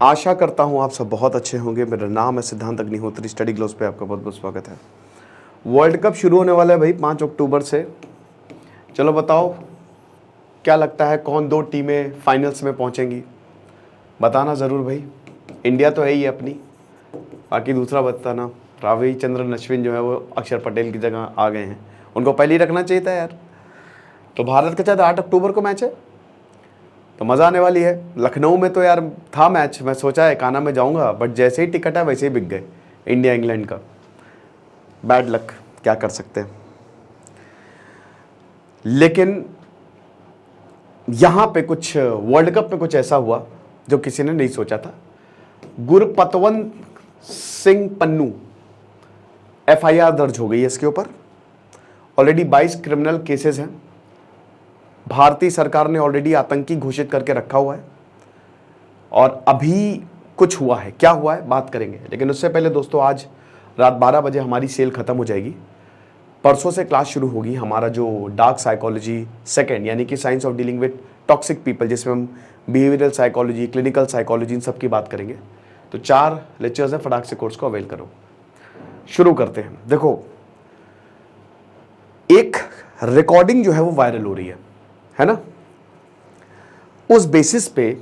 आशा करता हूँ आप सब बहुत अच्छे होंगे। मेरा नाम है सिद्धांत अग्निहोत्री। स्टडी ग्लोस पे आपका बहुत बहुत स्वागत है। वर्ल्ड कप शुरू होने वाला है भाई 5 अक्टूबर से। चलो बताओ क्या लगता है कौन दो टीमें फाइनल्स में पहुँचेंगी, बताना ज़रूर भाई। इंडिया तो है ही अपनी, बाकी दूसरा बताना। रविचंद्रन अश्विन जो है वो अक्षर पटेल की जगह आ गए हैं, उनको पहले ही रखना चाहिए था यार। तो भारत के साथ 8 अक्टूबर को मैच है, तो मज़ा आने वाली है। लखनऊ में तो यार था मैच, मैं सोचा है काना में जाऊंगा, बट जैसे ही टिकट है वैसे ही बिक गए। इंडिया इंग्लैंड का बैड लक, क्या कर सकते हैं। लेकिन यहां पे कुछ वर्ल्ड कप में कुछ ऐसा हुआ जो किसी ने नहीं सोचा था। गुरपतवंत सिंह पन्नू, एफआईआर दर्ज हो गई है इसके ऊपर। ऑलरेडी 22 क्रिमिनल केसेस हैं। भारतीय सरकार ने ऑलरेडी आतंकी घोषित करके रखा हुआ है, और अभी कुछ हुआ है, क्या हुआ है बात करेंगे। लेकिन उससे पहले दोस्तों, आज रात 12 बजे हमारी सेल खत्म हो जाएगी। परसों से क्लास शुरू होगी हमारा जो डार्क साइकोलॉजी सेकंड, यानी कि science of dealing with toxic people, जिसमें हम बिहेवियरल साइकोलॉजी, क्लिनिकल साइकोलॉजी, इन सब की बात करेंगे। तो 4 लेक्चर्स हैं, फटाक से कोर्स को अवेल करो। शुरू करते हैं। देखो, एक रिकॉर्डिंग जो है वो वायरल हो रही है ना। उस बेसिस पे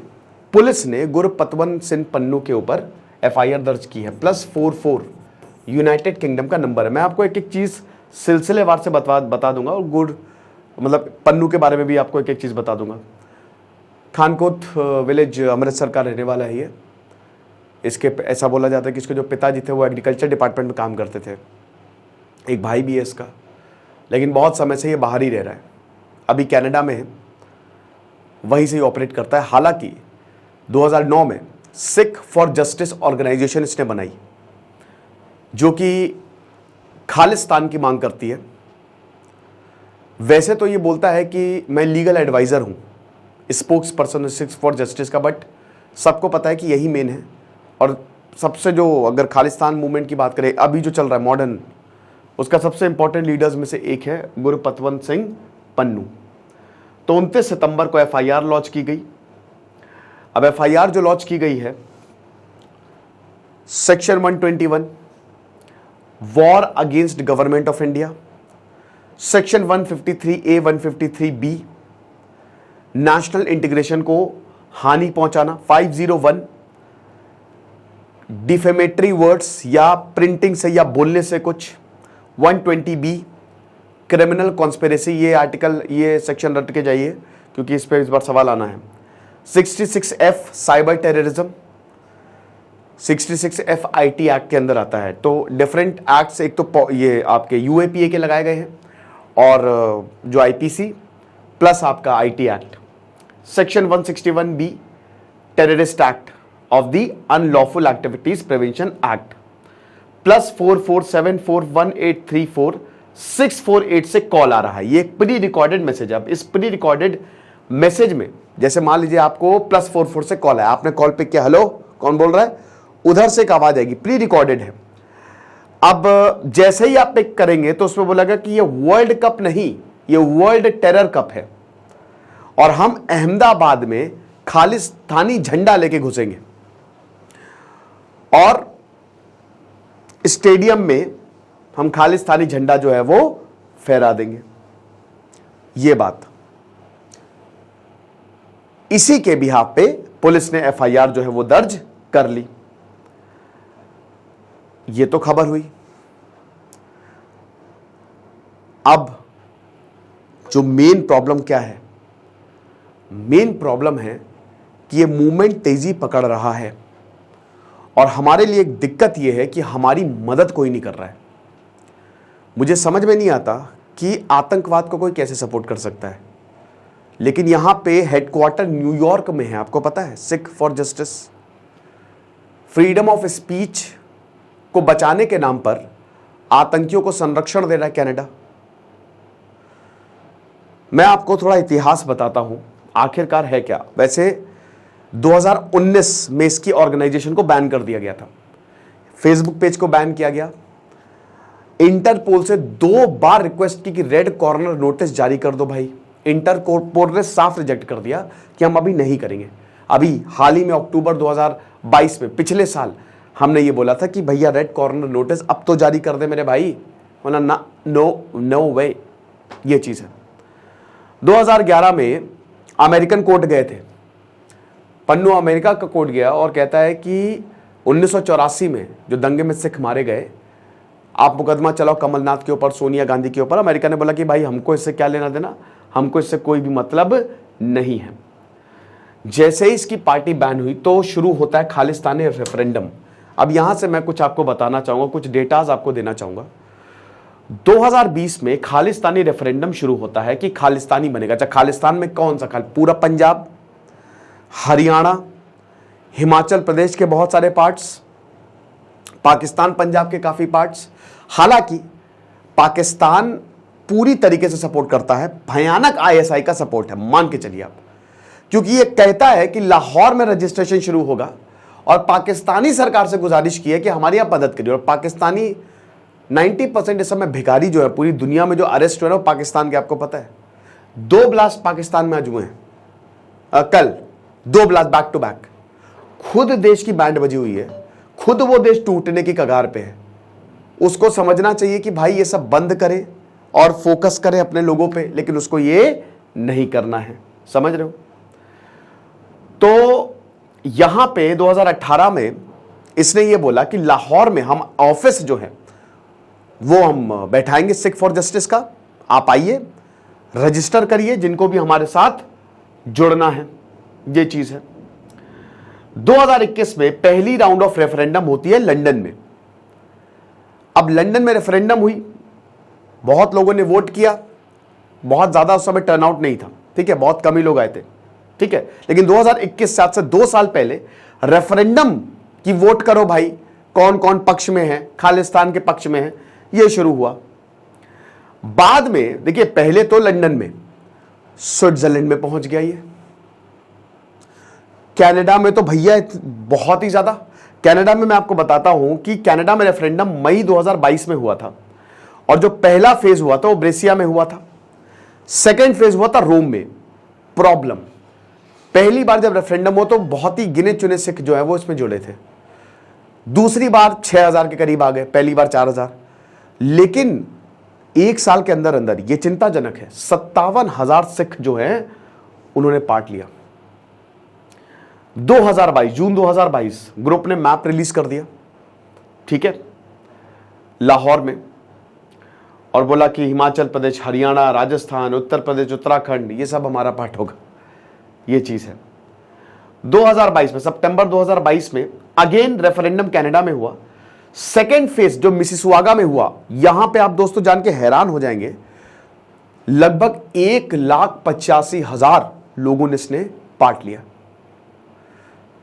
पुलिस ने गुरपतवंत सिंह पन्नू के ऊपर एफआईआर दर्ज की है। +44 यूनाइटेड किंगडम का नंबर है। मैं आपको एक एक चीज सिलसिलेवार से बता दूंगा, और मतलब पन्नू के बारे में भी आपको एक एक चीज बता दूंगा। खानकोट विलेज अमृतसर का रहने वाला है ये। इसके ऐसा बोला जाता है कि इसके जो पिताजी थे वो एग्रीकल्चर डिपार्टमेंट में काम करते थे। एक भाई भी है इसका, लेकिन बहुत समय से ये बाहर ही रह रहा है। अभी कनाडा में है, वहीं से ही ऑपरेट करता है। हालांकि 2009 में सिख फॉर जस्टिस ऑर्गेनाइजेशन इसने बनाई, जो कि खालिस्तान की मांग करती है। वैसे तो ये बोलता है कि मैं लीगल एडवाइजर हूं, spokes person Sikh for justice का, बट सबको पता है कि यही मेन है। और सबसे जो, अगर खालिस्तान मूवमेंट की बात करें अभी जो चल रहा है मॉडर्न, उसका सबसे इंपॉर्टेंट लीडर्स में से एक है गुरपतवंत सिंह पन्नू। तो 29 सितंबर को एफआईआर लॉन्च की गई। अब एफआईआर जो लॉन्च की गई है, section 121 war against government of India, section 153A 153B national integration को हानि पहुंचाना, 501 डिफेमेटरी वर्ड्स या प्रिंटिंग से या बोलने से कुछ, 120B क्रिमिनल कॉन्स्पिरेसी। ये आर्टिकल, ये सेक्शन रट के जाइए क्योंकि इस पे इस बार सवाल आना है। 66F cyber terrorism, 66F IT act के अंदर आता है। तो डिफरेंट एक्ट्स, एक तो ये आपके UAPA के लगाए गए हैं, और जो IPC प्लस आपका IT act. Section 161B terrorist act of the unlawful activities prevention act, +44741834 648 से कॉल आ रहा है। ये एक प्री रिकॉर्डेड मैसेज है। अब इस प्री रिकॉर्डेड मैसेज में, जैसे मान लीजिए आपको +44 से कॉल है, आपने कॉल पिक किया, हेलो कौन बोल रहा है, उधर से एक आवाज आएगी, प्री रिकॉर्डेड है। अब जैसे ही आप पिक करेंगे तो उसमें बोलेगा कि ये वर्ल्ड कप नहीं, ये वर्ल्ड टेरर कप है, और हम अहमदाबाद में खालिस्तानी झंडा लेके घुसेंगे और स्टेडियम में हम खालिस्तानी झंडा जो है वो फहरा देंगे। ये बात, इसी के बिहाफ पे पुलिस ने एफआईआर जो है वो दर्ज कर ली। ये तो खबर हुई। अब जो मेन प्रॉब्लम क्या है, मेन प्रॉब्लम है कि ये मूवमेंट तेजी पकड़ रहा है, और हमारे लिए एक दिक्कत यह है कि हमारी मदद कोई नहीं कर रहा है। मुझे समझ में नहीं आता कि आतंकवाद को कोई कैसे सपोर्ट कर सकता है, लेकिन यहां पे हेडक्वार्टर न्यूयॉर्क में है, आपको पता है। Sikh for justice, freedom of speech को बचाने के नाम पर आतंकियों को संरक्षण दे रहा है कनाडा। मैं आपको थोड़ा इतिहास बताता हूं, आखिरकार है क्या। वैसे 2019 में इसकी ऑर्गेनाइजेशन को बैन कर दिया गया था, फेसबुक पेज को बैन किया गया। इंटरपोल से 2 बार रिक्वेस्ट की कि रेड कॉर्नर नोटिस जारी कर दो भाई। इंटरपोल ने साफ रिजेक्ट कर दिया कि हम अभी नहीं करेंगे। अभी हाल ही में अक्टूबर 2022 में, पिछले साल हमने ये बोला था कि भैया रेड कॉर्नर नोटिस अब तो जारी कर दे मेरे भाई, वरना ना, नो वे, ये चीज है। 2011 में अमेरिकन कोर्ट गए थे, पन्नू अमेरिका का कोर्ट गया और कहता है कि 1984 में जो दंगे में सिख मारे गए, आप मुकदमा चलाओ कमलनाथ के ऊपर, सोनिया गांधी के ऊपर। अमेरिका ने बोला कि भाई हमको इससे क्या लेना देना, हमको इससे कोई भी मतलब नहीं है। जैसे ही इसकी पार्टी बैन हुई तो शुरू होता है खालिस्तानी रेफरेंडम। अब यहां से मैं कुछ आपको बताना चाहूंगा, कुछ डेटाज आपको देना चाहूंगा। 2020 में खालिस्तानी रेफरेंडम शुरू होता है कि खालिस्तानी बनेगा। अच्छा, खालिस्तान में कौन सा पूरा पंजाब, हरियाणा, हिमाचल प्रदेश के बहुत सारे पार्ट्स, पाकिस्तान पंजाब के काफी पार्ट्स। हालांकि पाकिस्तान पूरी तरीके से सपोर्ट करता है, भयानक आईएसआई का सपोर्ट है, मान के चलिए आप, क्योंकि यह कहता है कि लाहौर में रजिस्ट्रेशन शुरू होगा और पाकिस्तानी सरकार से गुजारिश की है कि हमारी यहां मदद करिए। और पाकिस्तानी 90% इस समय भिखारी जो है पूरी दुनिया में जो अरेस्ट हुए ना, वो पाकिस्तान के, आपको पता है। 2 ब्लास्ट पाकिस्तान में आज हुए हैं, कल 2 ब्लास्ट बैक टू बैक। खुद देश की बैंड बजी हुई है, खुद वो देश टूटने की कगार पे है। उसको समझना चाहिए कि भाई ये सब बंद करे और फोकस करे अपने लोगों पे, लेकिन उसको ये नहीं करना है, समझ रहे हो। तो यहां पे 2018 में इसने ये बोला कि लाहौर में हम ऑफिस जो है वो हम बैठाएंगे सिख फॉर जस्टिस का, आप आइए रजिस्टर करिए जिनको भी हमारे साथ जुड़ना है, ये चीज है। 2021 में पहली राउंड ऑफ रेफरेंडम होती है लंदन में। अब लंदन में रेफरेंडम हुई, बहुत लोगों ने वोट किया, बहुत ज्यादा उस समय टर्नआउट नहीं था, ठीक है, बहुत कम ही लोग आए थे, ठीक है। लेकिन 2021 से आज से 2 साल पहले रेफरेंडम की वोट करो भाई, कौन कौन पक्ष में है, खालिस्तान के पक्ष में है, यह शुरू हुआ। बाद में देखिए, पहले तो लंदन में, स्विट्जरलैंड में पहुंच गया ये, कनाडा में तो भैया बहुत ही ज्यादा। कनाडा में मैं आपको बताता हूं कि कनाडा में रेफरेंडम मई 2022 में हुआ था और जो पहला फेज हुआ था वो ब्रेसिया में हुआ था, सेकेंड फेज हुआ था रोम में। प्रॉब्लम, पहली बार जब रेफरेंडम हुआ तो बहुत ही गिने चुने सिख जो है वो इसमें जुड़े थे, दूसरी बार 6000 के करीब आ गए, पहली बार 4000, लेकिन 1 साल के अंदर अंदर ये चिंताजनक है, 57,000 सिख जो है उन्होंने पार्ट लिया। 2022 जून 2022 ग्रुप ने मैप रिलीज कर दिया, ठीक है, लाहौर में, और बोला कि हिमाचल प्रदेश, हरियाणा, राजस्थान, उत्तर प्रदेश, उत्तराखंड, ये सब हमारा पार्ट होगा, ये चीज है। 2022 में, सितंबर 2022 में अगेन रेफरेंडम कनाडा में हुआ। सेकेंड फेज जो मिसिसुआगा में हुआ, यहां पे आप दोस्तों जान के हैरान हो जाएंगे, लगभग 1,85,000 लोगों ने इसने पार्ट लिया।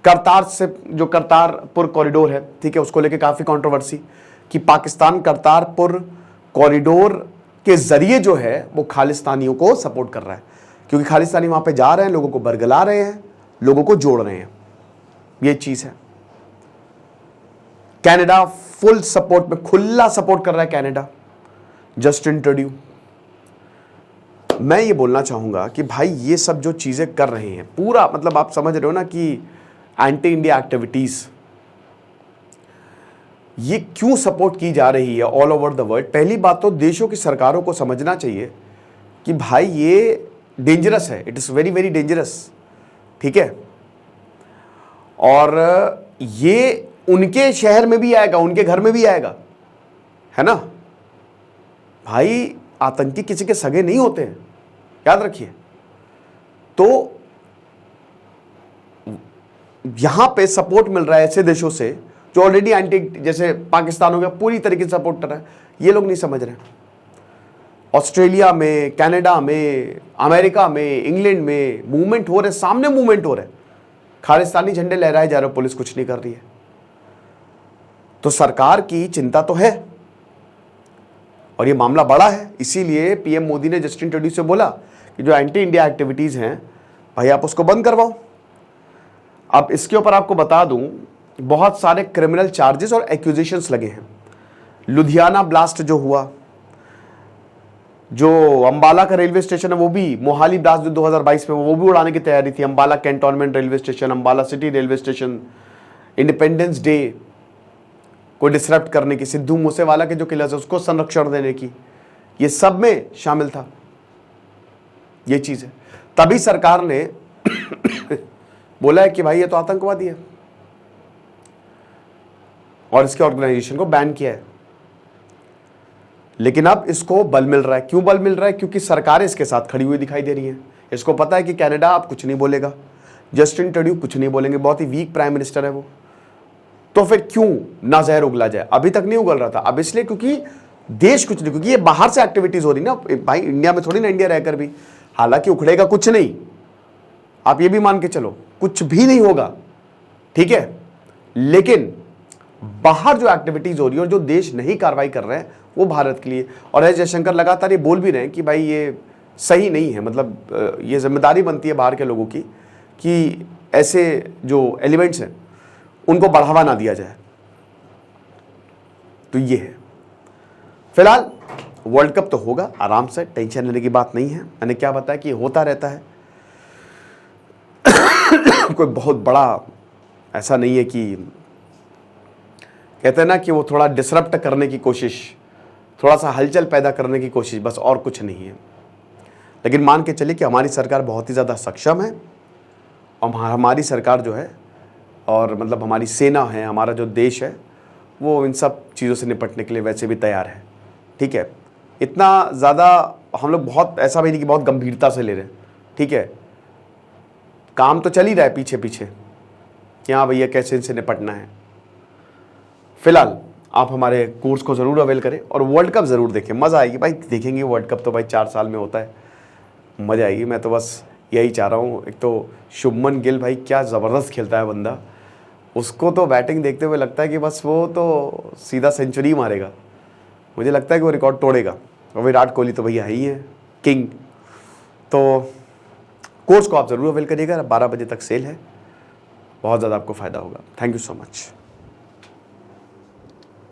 करतार से, जो करतारपुर कॉरिडोर है, ठीक है, उसको लेके काफी कंट्रोवर्सी कि पाकिस्तान करतारपुर कॉरिडोर के जरिए जो है वो खालिस्तानियों को सपोर्ट कर रहा है, क्योंकि खालिस्तानी वहां पे जा रहे हैं, लोगों को बरगला रहे हैं, लोगों को जोड़ रहे हैं, ये चीज है। कनाडा फुल सपोर्ट में, खुला सपोर्ट कर रहा है कनाडा, जस्टिन ट्रूडो। मैं ये बोलना चाहूंगा कि भाई ये सब जो चीजें कर रहे हैं, पूरा मतलब आप समझ रहे हो ना कि एंटी इंडिया एक्टिविटीज ये क्यों सपोर्ट की जा रही है ऑल ओवर द वर्ल्ड। पहली बात तो देशों की सरकारों को समझना चाहिए कि भाई ये डेंजरस है, it is very very dangerous, ठीक है, और ये उनके शहर में भी आएगा, उनके घर में भी आएगा, है ना भाई। आतंकी किसी के सगे नहीं होते हैं, याद रखिए। तो यहां पे सपोर्ट मिल रहा है ऐसे देशों से जो ऑलरेडी एंटी, जैसे पाकिस्तान हो गया, पूरी तरीके से सपोर्ट कर रहा है, ये लोग नहीं समझ रहे। ऑस्ट्रेलिया में, कनाडा में, अमेरिका में, इंग्लैंड में मूवमेंट हो रहे, सामने मूवमेंट हो रहे, खालिस्तानी झंडे लहराए जा रहे, पुलिस कुछ नहीं कर रही है। तो सरकार की चिंता तो है और ये मामला बड़ा है, इसीलिए पीएम मोदी ने जस्टिन ट्रूडो से बोला कि जो एंटी इंडिया एक्टिविटीज हैं भाई आप उसको बंद करवाओ। अब इसके ऊपर आपको बता दूं, बहुत सारे क्रिमिनल चार्जेस और एक्यूजेशंस लगे हैं। लुधियाना ब्लास्ट जो हुआ, जो अंबाला का रेलवे स्टेशन है वो भी, मोहाली ब्लास्ट जो 2022 में वो भी उड़ाने की तैयारी थी। Ambala cantonment railway station, Ambala city railway station, independence day को डिसरप्ट करने की, सिद्धू मूसेवाला के जो किलर्स है उसको संरक्षण देने की, ये सब में शामिल था। ये चीज है, तभी सरकार ने बोला है कि भाई ये तो आतंकवादी है और इसके ऑर्गेनाइजेशन को बैन किया है। लेकिन अब इसको बल मिल रहा है। क्यों बल मिल रहा है? क्योंकि सरकारें इसके साथ खड़ी हुई दिखाई दे रही हैं। इसको पता है कि कनाडा अब कुछ नहीं बोलेगा, जस्टिन ट्रूडो कुछ नहीं बोलेंगे, बहुत ही वीक प्राइम मिनिस्टर है वो, तो फिर क्यों ना जहर उगला जाए। अभी तक नहीं उगल रहा था, अब इसलिए क्योंकि देश कुछ नहीं, क्योंकि ये बाहर से एक्टिविटीज हो रही ना भाई, इंडिया में थोड़ी ना, इंडिया रहकर भी। हालांकि उखड़ेगा कुछ नहीं, आप ये भी मान के चलो कुछ भी नहीं होगा, ठीक है, लेकिन बाहर जो एक्टिविटीज हो रही है और जो देश नहीं कार्रवाई कर रहे हैं वो भारत के लिए। और एस जयशंकर लगातार ये बोल भी रहे हैं कि भाई ये सही नहीं है, मतलब ये जिम्मेदारी बनती है बाहर के लोगों की कि ऐसे जो एलिमेंट्स हैं उनको बढ़ावा ना दिया जाए। तो ये है, फिलहाल वर्ल्ड कप तो होगा, आराम से, टेंशन लेने की बात नहीं है। मैंने क्या बताया कि होता रहता है कोई बहुत बड़ा ऐसा नहीं है कि, कहते हैं ना कि वो थोड़ा डिसरप्ट करने की कोशिश, थोड़ा सा हलचल पैदा करने की कोशिश, बस, और कुछ नहीं है। लेकिन मान के चलिए कि हमारी सरकार बहुत ही ज़्यादा सक्षम है और हमारी सरकार जो है, और मतलब हमारी सेना है, हमारा जो देश है, वो इन सब चीज़ों से निपटने के लिए वैसे भी तैयार है। ठीक है, इतना ज़्यादा हम लोग बहुत ऐसा भी नहीं कि बहुत गंभीरता से ले रहे हैं। ठीक है, काम तो चल ही रहा है पीछे पीछे कि हाँ भैया कैसे इनसे निपटना है। फिलहाल आप हमारे कोर्स को ज़रूर अवेल करें और वर्ल्ड कप ज़रूर देखें, मज़ा आएगी भाई। देखेंगे वर्ल्ड कप तो भाई 4 साल में होता है, मज़ा आएगी। मैं तो बस यही चाह रहा हूँ। एक तो शुभमन गिल भाई क्या ज़बरदस्त खेलता है बंदा, उसको तो बैटिंग देखते हुए लगता है कि बस वो तो सीधा सेंचुरी मारेगा, मुझे लगता है कि वो रिकॉर्ड तोड़ेगा। और विराट कोहली तो भैया है ही है, किंग। तो कोर्स को आप ज़रूर अवेल करिएगा, 12 बजे तक सेल है, बहुत ज़्यादा आपको फ़ायदा होगा। Thank you so much.